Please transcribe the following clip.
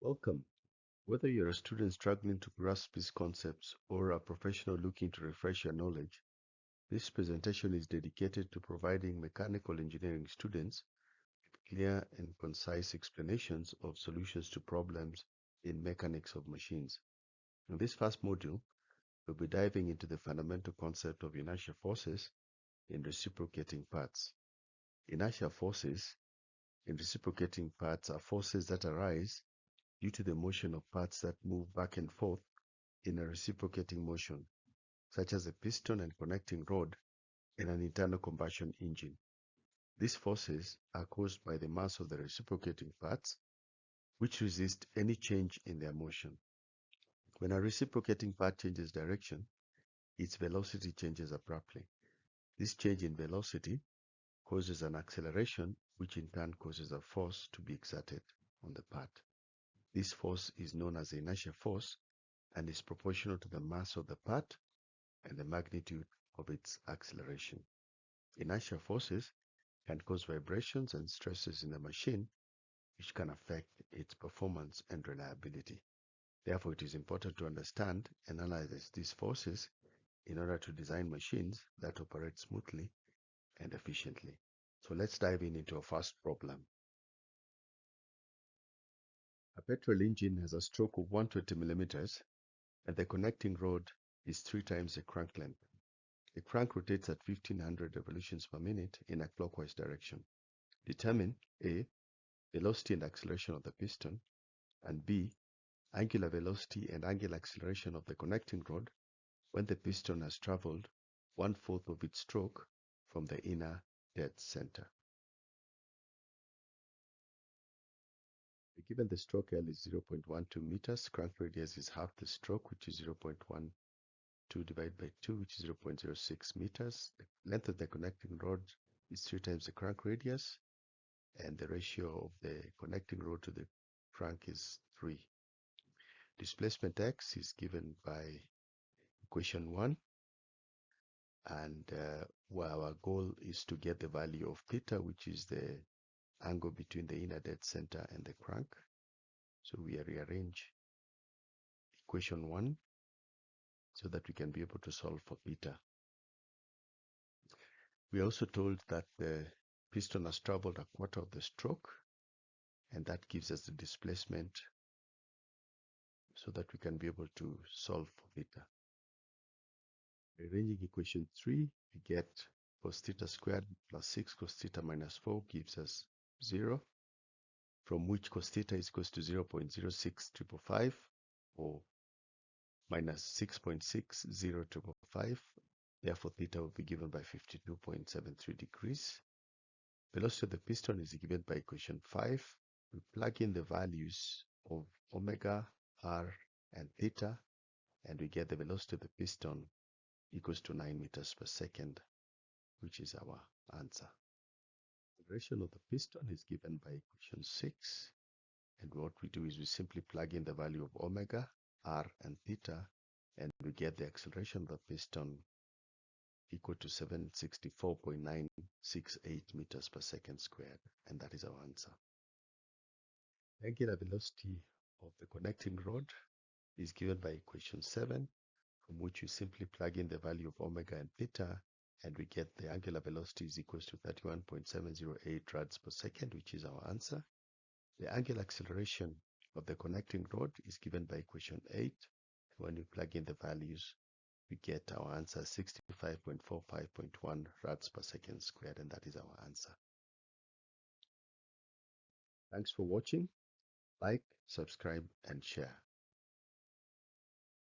Welcome. Whether you're a student struggling to grasp these concepts or a professional looking to refresh your knowledge, this presentation is dedicated to providing mechanical engineering students with clear and concise explanations of solutions to problems in mechanics of machines. In this first module, we'll be diving into the fundamental concept of inertia forces in reciprocating parts. Inertia forces in reciprocating parts are forces that arise due to the motion of parts that move back and forth in a reciprocating motion, such as a piston and connecting rod in an internal combustion engine. These forces are caused by the mass of the reciprocating parts, which resist any change in their motion. When a reciprocating part changes direction, its velocity changes abruptly. This change in velocity causes an acceleration, which in turn causes a force to be exerted on the part. This force is known as the inertia force and is proportional to the mass of the part and the magnitude of its acceleration. Inertia forces can cause vibrations and stresses in the machine, which can affect its performance and reliability. Therefore, it is important to understand and analyze these forces in order to design machines that operate smoothly and efficiently. So let's dive into our first problem. A petrol engine has a stroke of 120 millimeters and the connecting rod is 3 times the crank length. The crank rotates at 1500 revolutions per minute in a clockwise direction. Determine A. Velocity and acceleration of the piston, and B. Angular velocity and angular acceleration of the connecting rod when the piston has traveled 1/4 of its stroke from the inner dead center. Given the stroke L is 0.12 meters, crank radius is half the stroke, which is 0.12 divided by 2, which is 0.06 meters. The length of the connecting rod is 3 times the crank radius, and the ratio of the connecting rod to the crank is 3. Displacement x is given by equation 1, and where our goal is to get the value of theta, which is the angle between the inner dead center and the crank. So we rearrange equation 1 so that we can be able to solve for theta. We are also told that the piston has traveled 1/4 of the stroke, and that gives us the displacement so that we can be able to solve for theta. Rearranging equation 3, we get cos theta squared plus 6 cos theta minus 4 gives us 0, from which cos theta is equal to 0.06555 or minus 6.60555. Therefore, theta will be given by 52.73 degrees. Velocity of the piston is given by equation 5. We plug in the values of omega, r, and theta, and we get the velocity of the piston equals to 9 meters per second, which is our answer. The direction of the piston is given by equation 6, and what we do is we simply plug in the value of omega, r, and theta, and we get the acceleration of the piston equal to 764.968 meters per second squared, and that is our answer. The angular velocity of the connecting rod is given by equation 7, from which we simply plug in the value of omega and theta, and we get the angular velocity is equal to 31.708 rads per second, which is our answer. The angular acceleration of the connecting rod is given by equation 8. When we plug in the values, we get our answer 65.45.1 rads per second squared, and that is our answer. Thanks for watching. Like, subscribe, and share.